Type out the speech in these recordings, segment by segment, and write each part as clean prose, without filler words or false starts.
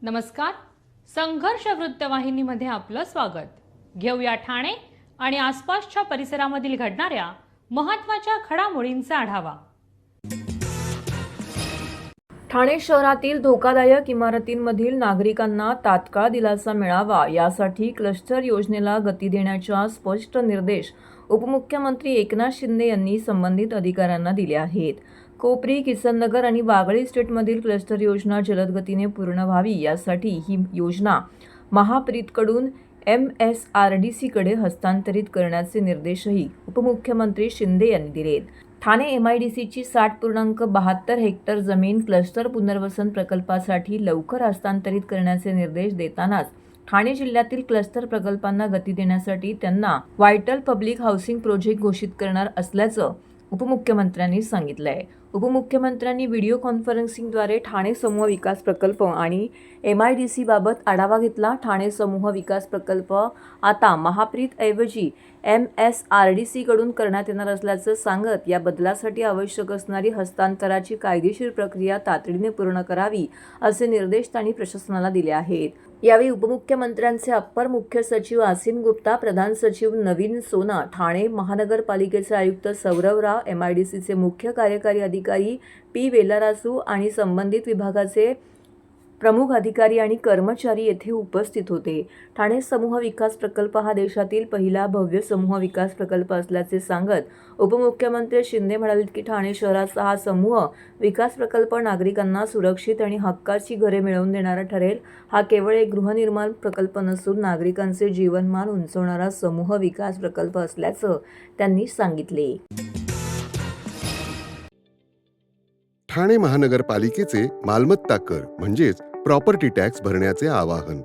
नमस्कार. संघर्ष वृत्तवाहिनीमध्ये आपलं स्वागत. घेऊया ठाणे आणि आसपासच्या परिसरामधील घडणाऱ्या महत्त्वाच्या घडामोडींचा आढावा. ठाणे शहरातील धोकादायक इमारतींमधील नागरिकांना तात्काळ दिलासा मिळावा यासाठी क्लस्टर योजनेला गती देण्याच्या स्पष्ट निर्देश उपमुख्यमंत्री एकनाथ शिंदे यांनी संबंधित अधिकाऱ्यांना दिले आहेत. कोपरी, किसननगर आणि वागळे इस्टेटमधील क्लस्टर योजना जलद गतीने पूर्ण व्हावी यासाठी ही योजना महाप्रीतकडून MSRDCकडे हस्तांतरित करण्याचे निर्देशही उपमुख्यमंत्री शिंदे यांनी दिलेत. ठाणे MIDCची 60.72 हेक्टर जमीन क्लस्टर पुनर्वसन प्रकल्पासाठी लवकर हस्तांतरित करण्याचे निर्देश देतानाच ठाणे जिल्ह्यातील क्लस्टर प्रकल्पांना गती देण्यासाठी त्यांना व्हायटल पब्लिक हाऊसिंग प्रोजेक्ट घोषित करणार असल्याचं उपमुख्यमंत्र्यांनी सांगितलंय. उपमुख्यमंत्र्यांनी व्हिडिओ कॉन्फरन्सिंगद्वारे ठाणे समूह विकास प्रकल्प आणि MIDC बाबत आढावा घेतला. ठाणे समूह विकास प्रकल्प आता महाप्रीत ऐवजी MSRDC कडून करण्यात येणार असल्याचं सांगत या बदलासाठी आवश्यक असणारी हस्तांतराची कायदेशीर प्रक्रिया तातडीने पूर्ण करावी असे निर्देश त्यांनी प्रशासनाला दिले आहेत. यावेळी उपमुख्यमंत्र्यांचे अप्पर मुख्य सचिव आसिम गुप्ता, प्रधान सचिव नवीन सोना, ठाणे महानगरपालिकेचे आयुक्त सौरव राव, MIDCचे मुख्य कार्यकारी अधिकारी P. वेलारासू आणि संबंधित विभागाचे प्रमुख अधिकारी आणि कर्मचारी येथे उपस्थित होते. ठाणे समूह विकास प्रकल्प हा देशातील पहिला भव्य समूह विकास प्रकल्प असल्याचे सांगत उपमुख्यमंत्री शिंदे म्हणाले की ठाणे शहराचा हा समूह विकास प्रकल्प नागरिकांना सुरक्षित आणि हक्काची घरे मिळवून देणारा ठरेल. हा केवळ एक गृहनिर्माण प्रकल्प नसून नागरिकांचे जीवनमान उंचावणारा समूह विकास प्रकल्प असल्याचं त्यांनी सांगितले. ठाणे महानगरपालिकेचे मालमत्ता कर म्हणजेच प्रॉपर्टी टॅक्स भरण्याचे आवाहन.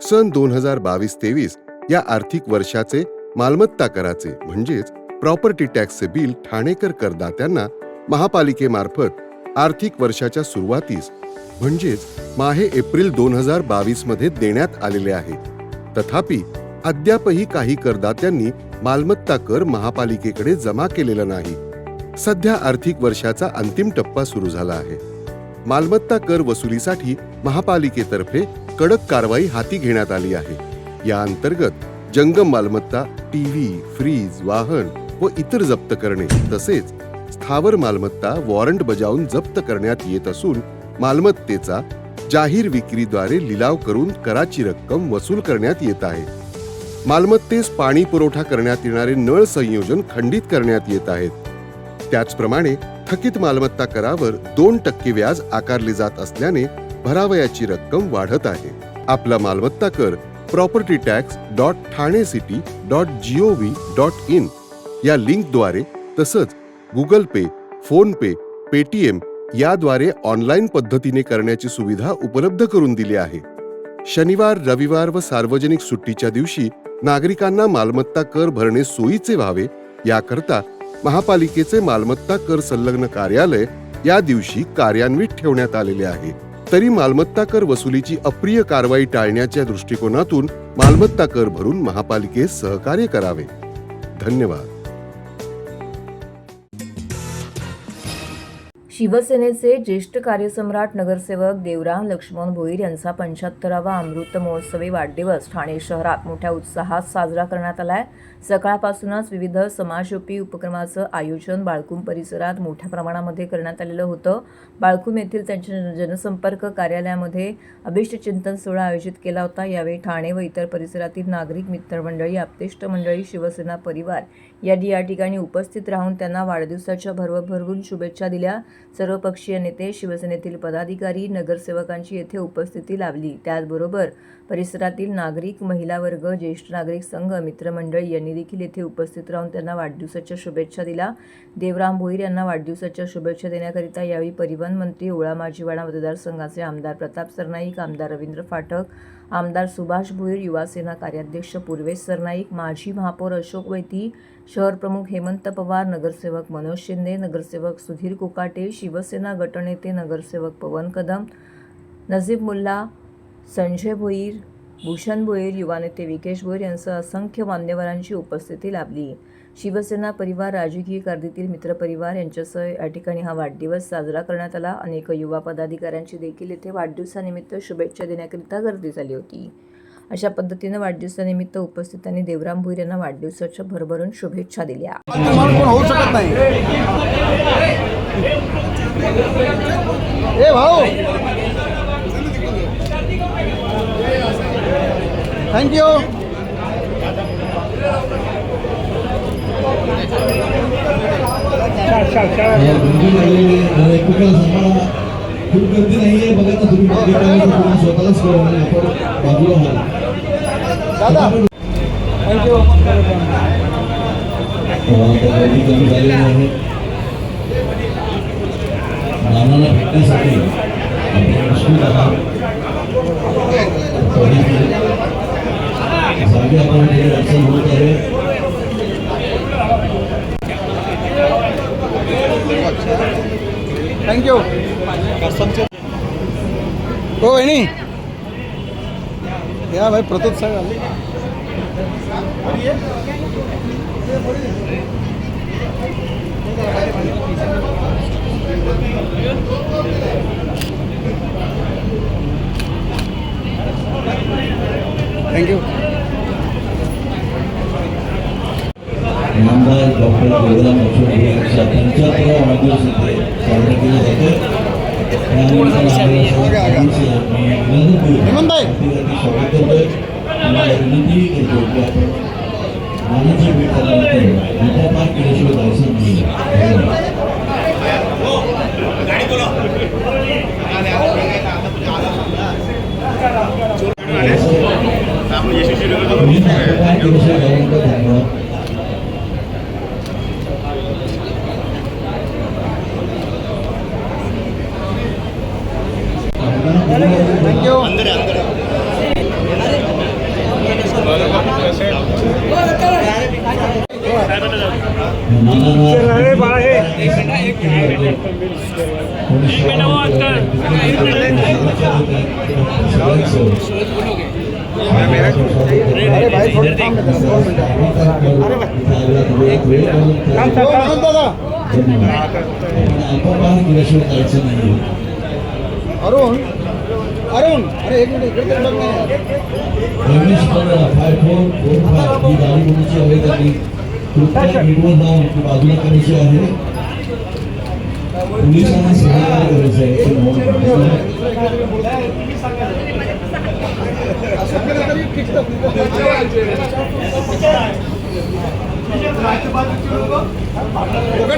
सन 2022-23 या आर्थिक वर्षाचे मालमत्ता कराचे म्हणजेच प्रॉपर्टी टॅक्सचे बिल ठाणेकर करदात्यांना महापालिकेमार्फत आर्थिक वर्षाच्या सुरुवातीस म्हणजेच माहे एप्रिल 2022 मध्ये देण्यात आलेले आहे. तथापि अद्यापही काही करदात्यांनी मालमत्ता कर महापालिकेकडे जमा केलेला नाही. सध्या आर्थिक वर्षाचा अंतिम टप्पा सुरू झाला आहे. मालमत्ता कर वसुलीसाठी महापालिकेतर्फे कडक कारवाई हाती घेण्यात आली आहे. या अंतर्गत जंगम मालमत्ता, टीव्ही, फ्रीज, वाहन व इतर जप्त करणे तसेच स्थावर मालमत्ता वॉरंट बजावून जप्त करण्यात येत असून मालमत्तेचा जाहीर विक्रीद्वारे लिलाव करून कराची रक्कम वसूल करण्यात येत आहे. मालमत्तेस पाणी पुरवठा करण्यात येणारे नळ संयोजन खंडित करण्यात येत आहेत. त्याचप्रमाणे थकीत मालमत्ता करावर 2% व्याज आकारले जात असल्याने भरावयाची रक्कम वाढत आहे. आपला मालमत्ता कर propertytax.thanecity.gov.in या लिंकद्वारे तसंच गुगल पे, फोन पे, पेटीएम याद्वारे ऑनलाईन पद्धतीने करण्याची सुविधा उपलब्ध करून दिली आहे. शनिवार, रविवार व सार्वजनिक सुट्टीच्या दिवशी नागरिकांना मालमत्ता कर भरणे सोयीचे व्हावे याकरता महापालिकेचे मालमत्ता कर संलग्न कार्यालय या दिवशी कार्यान्वित ठेवण्यात आलेले आहे. तरी मालमत्ता कर वसुलीची अप्रिय कारवाई टाळण्याच्या दृष्टिकोनातून मालमत्ता कर भरून महापालिकेस सहकार्य करावे. धन्यवाद. शिवसेनेचे ज्येष्ठ कार्यसम्राट नगरसेवक देवराम लक्ष्मण भोईर यांचा 75वा अमृत महोत्सवी वाढदिवस ठाणे शहरात मोठ्या उत्साहात साजरा करण्यात आलाय. सकाळपासूनच विविध समाजोपयोगी उपक्रमाचं आयोजन बाळकुम परिसरात मोठ्या प्रमाणामध्ये करण्यात आलेलं होतं. बाळकुम येथील त्यांच्या जनसंपर्क कार्यालयामध्ये अभिष्ट चिंतन सोहळा आयोजित केला होता. यावेळी ठाणे व इतर परिसरातील नागरिक, मित्रमंडळी, आप्तेष्ट मंडळी, शिवसेना परिवार या ठिकाणी उपस्थित राहून त्यांना वाढदिवसाच्या भरभरून शुभेच्छा दिल्या. सर्वपक्षीय नेते, शिवसेनेतील पदाधिकारी, नगरसेवकांची येथे उपस्थिती लाभली. त्याचबरोबर परिसरातील नागरिक, महिला वर्ग, ज्येष्ठ नागरिक संघ, मित्रमंडळी यांनी देखील येथे उपस्थित राहून त्यांना वाढदिवसाच्या शुभेच्छा दिल्या. देवराम भोईर यांना वाढदिवसाच्या शुभेच्छा देण्याकरिता यावेळी परिवहन मंत्री, ओळा माजीवाडा मतदारसंघाचे आमदार प्रताप सरनाईक, आमदार रवींद्र फाटक, आमदार सुभाष भोईर, युवासेना कार्याध्यक्ष पूर्वेश सरनाईक, माजी महापौर अशोक वैती, शहर प्रमुख हेमंत पवार, नगरसेवक मनोज शिंदे, नगरसेवक सुधीर कोकाटे, शिवसेना गटनेते नगरसेवक पवन कदम, नजीब मुल्ला, संजय भोईर, भूषण भोईर, युवा नेते विकेश भोईर यांसह असंख्य मान्यवरांची उपस्थिती लाभली. शिवसेना परिवार, राजकीय कारकीर्दीतील मित्रपरिवार यांच्यासह या ठिकाणी हा वाढदिवस साजरा करण्यात आला. अनेक युवा पदाधिकाऱ्यांची देखील येथे वाढदिवसानिमित्त शुभेच्छा देण्याकरिता गर्दी झाली होती. अशा पद्धतीनं वाढदिवसानिमित्त उपस्थितांनी देवराम भोईर यांना वाढदिवसाच्या भरभरून शुभेच्छा दिल्या. होऊ शकत नाही. ए भाऊ, थँक्यू. खूप गर्दी नाहीये बघा ना तुम्ही स्वतःलाच बाजूला दादा थँक्यू. गर्दी कमी झालेली आहे. नानाला भेटण्यासाठी आपण उत्सुक आहात. जागे आपण अडचण होत आहे. थँक्यू. हो वहिनी या भाई प्रतोद साहेब थँक्यू. नामदार डॉक्टर देवराम त्यांच्या वाढदिवस इथे साजरा केला जातो. विनंती करतो की आपण नानाची भेट झाल्यानंतर मोठा पार केल्याशिवाय जायचं नाही. धन्यवाद. थँक्यू. अरे भाई थोडं थांब ना जरा, 2 मिनिटं. अरे भाई दादा अरुण अरुण अरे एक मिनिट इकडे बघ ना. रमेश 5445 ही गाडी कोणाची आहे त्यांनी कृपया निवडून जाऊन ती बाजूला करायची आहे. पोलिसांना सहकार्य करायचं आहे.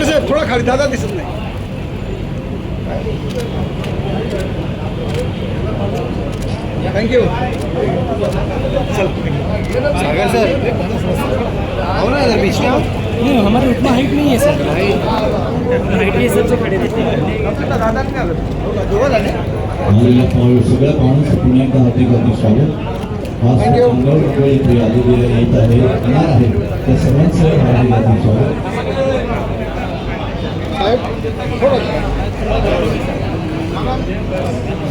साहेब थोडा खाली दादा दिसत नाही. थँक्यू. सागर सर हो ना इधर बीच में नहीं हमारे उतना हाइट नहीं है सर. हाइट के हिसाब से खड़े थे. दादा सगळ्या पाहुण्यांचं पुन्हा एकदा हार्दिक स्वागत. हा मंगळ इथे आलेले येत आहे येणार आहे त्या सर्वांचं हार्दिक स्वागत.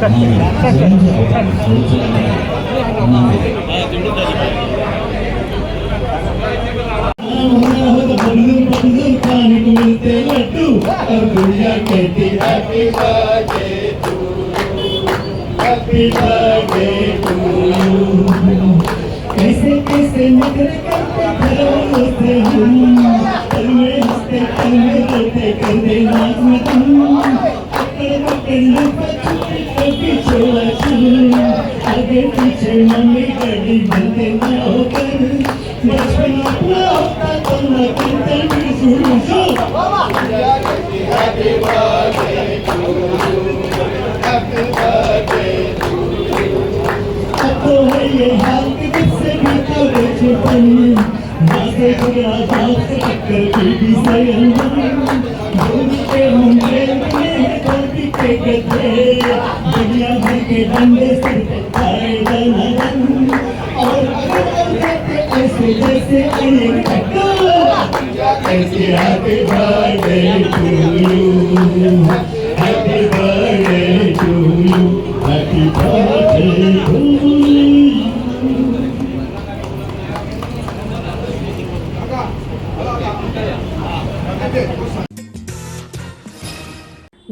साहेब थोडं कैसे कैसे नखरे करते घरों हम तलवे हंसते तलवे करते कर देना पकड़ पकड़ पीछे आगे पीछे मम्मी डैडी बनते ना होकर बचपन अपना होता तो न करते भी सुनो तो है ये हाल कि मुझसे भी तो बचपन नासे झगड़ा बाप से टक्कर भी सयन के मुंडे में धरती के गधे दुनिया भर के डंडे सिर पे खाए दनादन और ऐसे जैसे अनेक ऐसे happy birthday to you happy birthday to you happy birthday to you.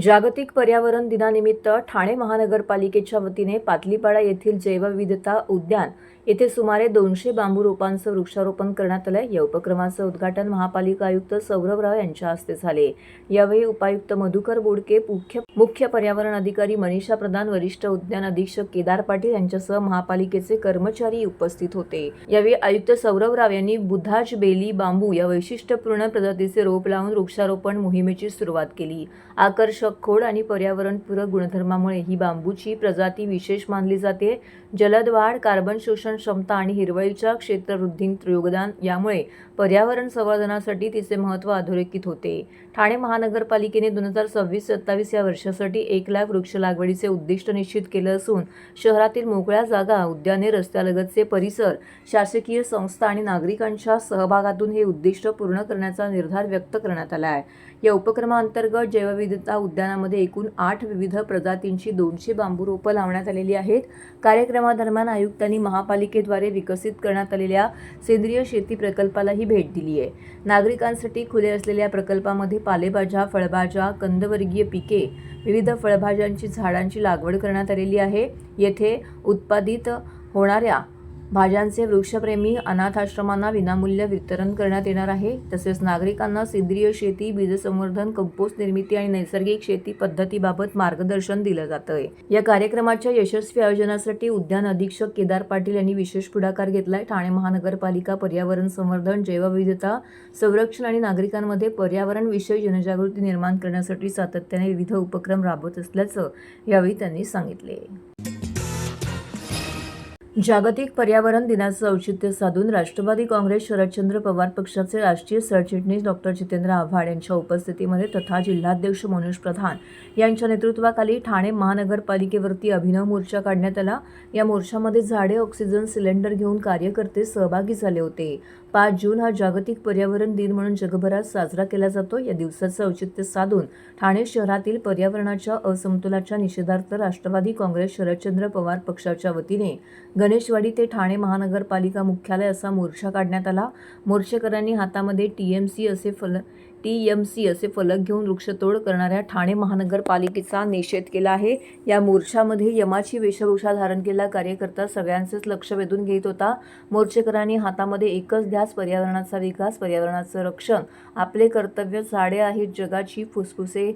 जागतिक पर्यावरण दिनानिमित्त ठाणे महानगरपालिकेच्या वतीने पातलीपाडा येथील जैवविविधता उद्यान येथे सुमारे 200 बांबू रोपांचं वृक्षारोपण करण्यात आलं. या उपक्रमाचं उद्घाटन महापालिका आयुक्त सौरभ राव यांच्या हस्ते झाले. यावेळी उपायुक्त मधुकर बोडके, मुख्य पर्यावरण अधिकारी मनीषा प्रधान, वरिष्ठ उद्यान अधीक्षक केदार पाटील यांच्यासह महापालिकेचे कर्मचारी उपस्थित होते. यावेळी आयुक्त सौरभ राव यांनी बुधाज बेली बांबू या वैशिष्ट्यपूर्ण प्रजातीचे रोप लावून वृक्षारोपण मोहिमेची सुरुवात केली. आकर्षक खोड आणि पर्यावरणपूरक गुणधर्मामुळे ही बांबूची प्रजाती विशेष मानली जाते. जलद वाढ, कार्बन शोषण क्षमता आणि हिरवळीच्या क्षेत्रवृद्धीत योगदान यामुळे पर्यावरण संवर्धनासाठी तिचे महत्त्व अधोरेखित होते. ठाणे महानगरपालिकेने 2026-27 या वर्षासाठी 1 लाख वृक्ष लागवडीचे उद्दिष्ट निश्चित केलं असून शहरातील मोकळ्या जागा, उद्याने, रस्त्यालगतचे परिसर, शासकीय संस्था आणि नागरिकांच्या सहभागातून हे उद्दिष्ट पूर्ण करण्याचा निर्धार व्यक्त करण्यात आला आहे. या उपक्रमाअंतर्गत जैवविविधता उद्यानामध्ये एकूण 8 विविध प्रजातींची 200 बांबू रोपं लावण्यात आलेली आहेत. कार्यक्रमादरम्यान आयुक्तांनी महापालिकेद्वारे विकसित करण्यात आलेल्या सेंद्रिय शेती प्रकल्पालाही भेट दिली आहे. नागरिकांसाठी खुले असलेल्या प्रकल्पामध्ये पालेभाज्या, फळभाज्या, कंदवर्गीय पिके, विविध फळभाज्यांची झाडांची लागवड करण्यात आलेली आहे. येथे उत्पादित होणाऱ्या भाज्यांचे वृक्षप्रेमी अनाथाश्रमांना विनामूल्य वितरण करण्यात येणार आहे. तसेच नागरिकांना सेंद्रिय शेती, बीज संवर्धन, कंपोस्ट निर्मिती आणि नैसर्गिक शेती पद्धतीबाबत मार्गदर्शन दिलं जातंय. या कार्यक्रमाच्या यशस्वी आयोजनासाठी उद्यान अधीक्षक केदार पाटील यांनी विशेष पुढाकार घेतलाय. ठाणे महानगरपालिका पर्यावरण संवर्धन, जैवविविधता संरक्षण आणि नागरिकांमध्ये पर्यावरणविषयी जनजागृती निर्माण करण्यासाठी सातत्याने विविध उपक्रम राबवत असल्याचं यावेळी त्यांनी सांगितले. जागतिक पर्यावरण दिनाचं औचित्य साधून राष्ट्रवादी काँग्रेस शरदचंद्र पवार पक्षाचे राष्ट्रीय सरचिटणीस डॉक्टर जितेंद्र आव्हाड यांच्या उपस्थितीमध्ये तथा जिल्हाध्यक्ष मनोज प्रधान यांच्या नेतृत्वाखाली ठाणे महानगरपालिकेवरती अभिनव मोर्चा काढण्यात आला. या मोर्चामध्ये झाडे, ऑक्सिजन सिलेंडर घेऊन कार्यकर्ते सहभागी झाले होते. 5 जून हा जागतिक पर्यावरण दिन म्हणून जगभरात साजरा केला जातो. या दिवसाचं औचित्य साधून ठाणे शहरातील पर्यावरणाच्या असमतोलाच्या निषेधार्थ राष्ट्रवादी काँग्रेस शरदचंद्र पवार पक्षाच्या वतीने गणेशवाडी ते ठाणे महानगरपालिका मुख्यालय असा मोर्चा काढण्यात आला. मोर्चेकरांनी हातामध्ये टीएमसी असे फलक घेऊन वृक्षतोड करणाऱ्या ठाणे महानगरपालिकेचा निषेध केला आहे. या मोर्चामध्ये यमाची वेशभूषा धारण केलेला कार्यकर्ता सगळ्यांचेच लक्ष वेधून घेत होता. मोर्चेकरांनी हातामध्ये एकच ध्यास, पर्यावरणाचा विकास, पर्यावरणाचं रक्षण, आपले कर्तव्य, झाडे आहेत जगाची फुसफुसे,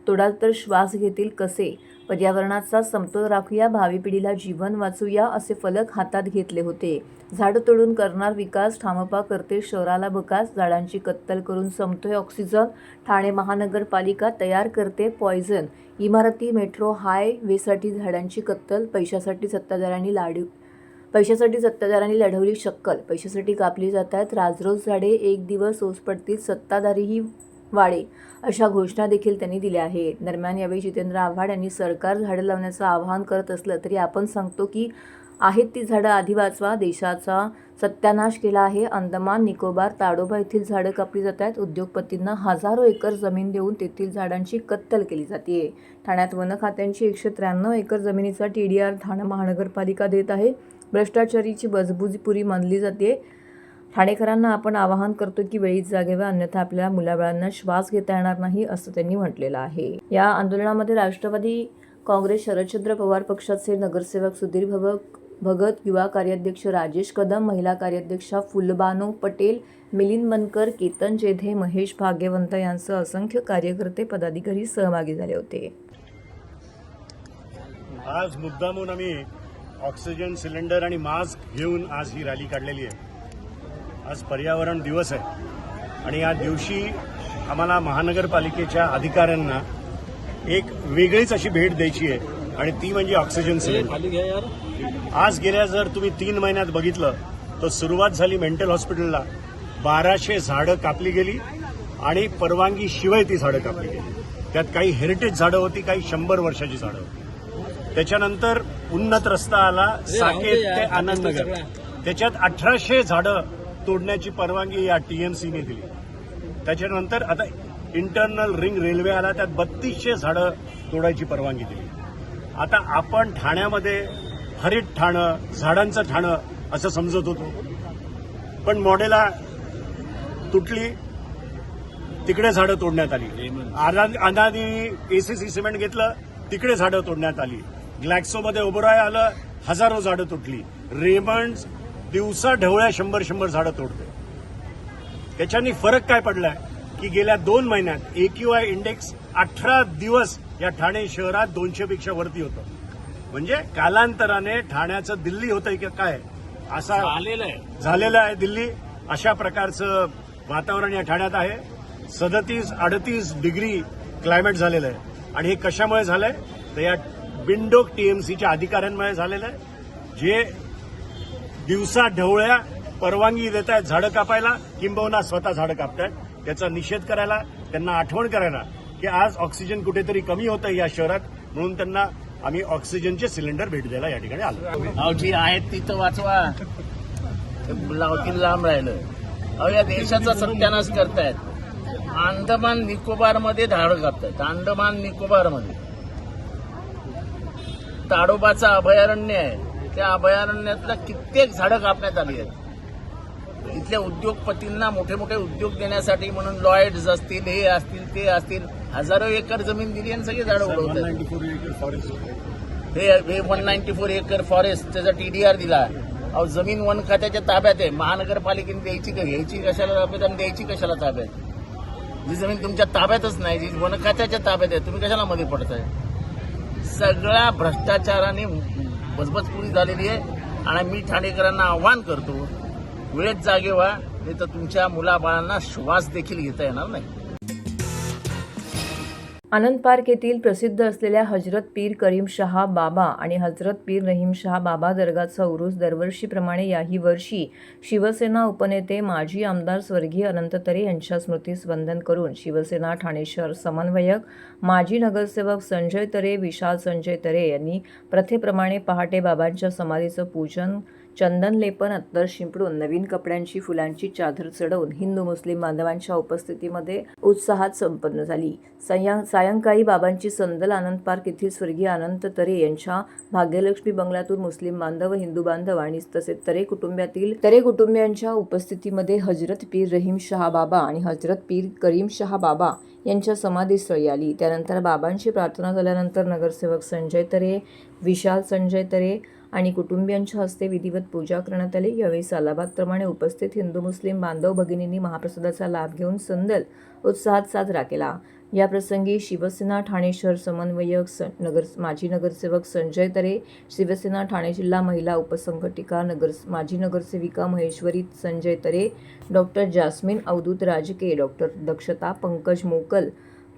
तोडाल तर श्वास घेतील कसे, पर्यावरणाचा समतोल राखूया, भावी पिढीला जीवन वाचूया असे फलक हातात घेतले होते. झाडं तोडून करणार विकास, ठामपा करते शहराला बकास, झाडांची कत्तल करून संपतोय ऑक्सिजन, ठाणे महानगरपालिका तयार करते पॉयझन, इमारती, मेट्रो, हायवेसाठी झाडांची कत्तल, पैशासाठी सत्ताधाऱ्यांनी लढवली शक्कल, पैशासाठी कापली जातात राजरोज झाडे, एक दिवस ओस पडतील सत्ताधारीही वाढे अशा घोषणा देखील त्यांनी दिल्या आहेत. दरम्यान यावेळी जितेंद्र आव्हाड यांनी सरकार झाडं लावण्याचं आवाहन करत असलं तरी आपण सांगतो की आहेत ती झाडं आधी वाचवा. देशाचा सत्यानाश केला आहे. अंदमान, निकोबार, ताडोबा येथील झाडं कापली जात आहेत. उद्योगपतींना हजारो एकर जमीन देऊन तेथील झाडांची कत्तल केली जाते. ठाण्यात वन खात्यांची 193 एकर जमिनीचा TDR ठाणे महानगरपालिका देत आहे. भ्रष्टाचारीची बजबुजीपुरी मानली जाते. ठाणेकरांना आपण आवाहन करतो की वेळीच जागे व्हा, अन्यथा आपल्याला मुलाबाळांना श्वास घेता येणार नाही असं त्यांनी म्हटलेलं आहे. या आंदोलनामध्ये राष्ट्रवादी काँग्रेस शरदचंद्र पवार पक्षाचे नगरसेवक सुधीर भगत, युवा कार्याध्यक्ष राजेश कदम, महिला कार्याध्यक्षा फुलबानो पटेल, मिलिंद मनकर, केतन जेधे, महेश भाग्यवंत यांसह असंख्य कार्यकर्ते, पदाधिकारी सहभागी झाले होते. आज मुद्दामून आम्ही ऑक्सिजन सिलेंडर आणि मास्क घेऊन आज ही रॅली काढलेली आहे. आज पर्यावरण दिवस आहे आणि या दिवशी आम्हाला महानगरपालिकेच्या अधिकाऱ्यांना एक वेगळीच अशी भेट द्यायची आहे आणि ती म्हणजे ऑक्सिजन सिलेंडर. आज गेल्या जर तुम्ही 3 महिन्यात बघितलं तर सुरुवात झाली मेंटल हॉस्पिटलला 1200 झाडं कापली गेली आणि परवानगी शिवाय ती झाडं कापली गेली. त्यात काही हेरिटेज झाडं होती, काही 100 वर्षाची झाडं होती. त्याच्यानंतर उन्नत रस्ता आला साकेत ते आनंदनगर, त्याच्यात 1800 झाडं तोडण्याची परवानगी या TMCने दिली. त्याच्यानंतर आता इंटरनल रिंग रेल्वे आला, त्यात 3200 झाडं तोडायची परवानगी दिली. आता आपण ठाण्यामध्ये हरित ठाणं, झाडांचं ठाणं असं समजत होतो, पण मॉडेला तुटली. तिकडे झाडं तोडण्यात आली. अदानी एसीसी सिमेंट घेतलं, तिकडे झाडं तोडण्यात आली. ग्लॅक्सोमध्ये ओबरॉय आलं, हजारो झाडं तुटली. रेमंड दिवसा ढवळ्या 100 झाडं तोडते. त्याच्यानी फरक काय पडलाय की गेल्या 2 महिन्यात AQI इंडेक्स 18 दिवस या ठाणे शहरात 200 पेक्षा वरती होतं. म्हणजे कालांतराने ठाण्याचं दिल्ली होतंय की काय असा झालेलं आहे दिल्ली. अशा प्रकारचं वातावरण या ठाण्यात आहे. 37-38 डिग्री क्लायमेट झालेलं आहे. आणि हे कशामुळे झालंय तर या बिनडोक TMCच्या अधिकाऱ्यांमुळे झालेलं आहे, जे दिवसा ढवळ्या परवानगी देत आहेत झाडं कापायला, किंबहुना स्वतः झाडं कापतायत. त्याचा निषेध करायला, त्यांना आठवण करायला की आज ऑक्सिजन कुठेतरी कमी होतं या शहरात, म्हणून त्यांना आम्ही ऑक्सिजनचे सिलेंडर भेट द्यायला या ठिकाणी आलो. जी आहेत ती तर वाचवा, लावतील लांब राहिलं. अहो या देशाचा सत्यानाश करतायत. अंदमान निकोबारमध्ये झाडं कापतायत. अंदमान निकोबारमध्ये ताडोबाचं अभयारण्य आहे, त्या अभयारण्यातल्या कित्येक झाडं कापण्यात आली आहेत. इथल्या उद्योगपतींना मोठे मोठे उद्योग देण्यासाठी म्हणून लॉयड्स असतील, हे असतील, ते असतील, हजारो एकर जमीन दिली आणि सगळी झाडं उडवतात. 194 एकर फॉरेस्ट हे 194 एकर फॉरेस्ट त्याचा TDR दिला. अहो जमीन वन खात्याच्या ताब्यात आहे. महानगरपालिकेने द्यायची का, घ्यायची कशाला ताब्यात आणि द्यायची कशाला ताब्यात? जी जमीन तुमच्या ताब्यातच नाही, जी वन खात्याच्या ताब्यात आहे, तुम्ही कशाला मध्ये पडताय? सगळ्या भ्रष्टाचाराने बजबजपुरी झालेली आहे. आणि मी ठाणेकरांना आव्हान करतो, वेळेत जागे व्हा, नाही तर तुमच्या मुलाबाळांना श्वास देखील घेता येणार नाही. आनंद पार्क येथील प्रसिद्ध असलेल्या हजरत पीर करीम शाह बाबा आणि हजरत पीर रहीम शाह बाबा दर्गाचा उरूस दरवर्षीप्रमाणे याही वर्षी शिवसेना उपनेते माजी आमदार स्वर्गीय अनंत तरे यांच्या स्मृतीस वंदन करून शिवसेना ठाणे शहर समन्वयक माजी नगरसेवक संजय तरे, विशाल संजय तरे यांनी प्रथेप्रमाणे पहाटे बाबांच्या समाधीचं पूजन, चंदन लेपन, अत्तर शिंपडून, नवीन कपड्यांची फुलांची चादर चढवून हिंदू मुस्लिम बांधवांच्या उपस्थितीमध्ये उत्साहात संपन्न झाली. सायंकाळी बाबांची संदल आनंद पार्क येथील स्वर्गीय अनंत तरे यांच्या भाग्यलक्ष्मी बंगल्यातून मुस्लिम बांधव, हिंदू बांधव आणि तसेच तरे कुटुंबियांच्या उपस्थितीमध्ये हजरत पीर रहीम शाह बाबा आणि हजरत पीर करीम शाह बाबा यांच्या समाधीस्थळी आली. त्यानंतर बाबांची प्रार्थना झाल्यानंतर नगरसेवक संजय तरे, विशाल संजय तरे आणि कुटुंबियांच्या हस्ते विधिवत पूजा करण्यात आली. यावेळी सालाबादप्रमाणे उपस्थित हिंदू मुस्लिम बांधव भगिनींनी महाप्रसादाचा लाभ घेऊन संदल उत्साहात साजरा केला. या प्रसंगी शिवसेना ठाणे शहर समन्वयक माजी नगरसेवक संजय तरे, शिवसेना ठाणे जिल्हा महिला उपसंघटिका माजी नगरसेविका महेश्वरी संजय तरे, डॉक्टर जास्मिन अवधूत राजके, डॉक्टर दक्षता पंकज मोकल,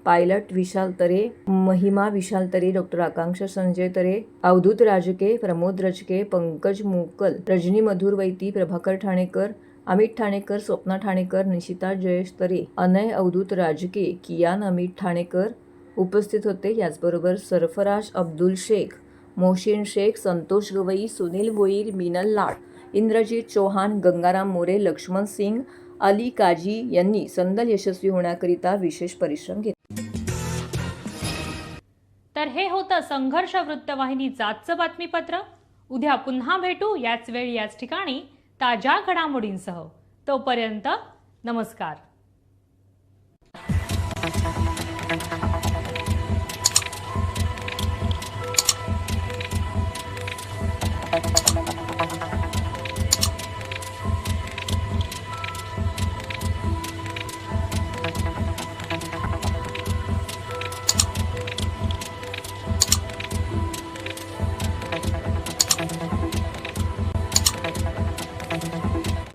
पायलट विशाल तरे, महिमा विशाल तरे, डॉक्टर आकांक्षा संजय तरे, अवधूत राजके, प्रमोद रजके, पंकज मोकल, रजनी मधुर वैती, प्रभाकर ठाणेकर, अमित ठाणेकर, स्वप्ना ठाणेकर, निशिता जयेश तरे, अनय अवधूत राजके, कियान अमित ठाणेकर उपस्थित होते. याचबरोबर सरफराज अब्दुल शेख, मोहसिन शेख, संतोष गवई, सुनील भोईर, मिनल लाड, इंद्रजीत चौहान, गंगाराम मोरे, लक्ष्मण सिंग, अली काजी यांनी संदल यशस्वी होण्याकरिता विशेष परिश्रम घेतले. तर हे होतं संघर्ष वृत्तवाहिनीचं आजचं बातमीपत्र. उद्या पुन्हा भेटू याच वेळी याच ठिकाणी ताज्या घडामोडींसह. तोपर्यंत नमस्कार.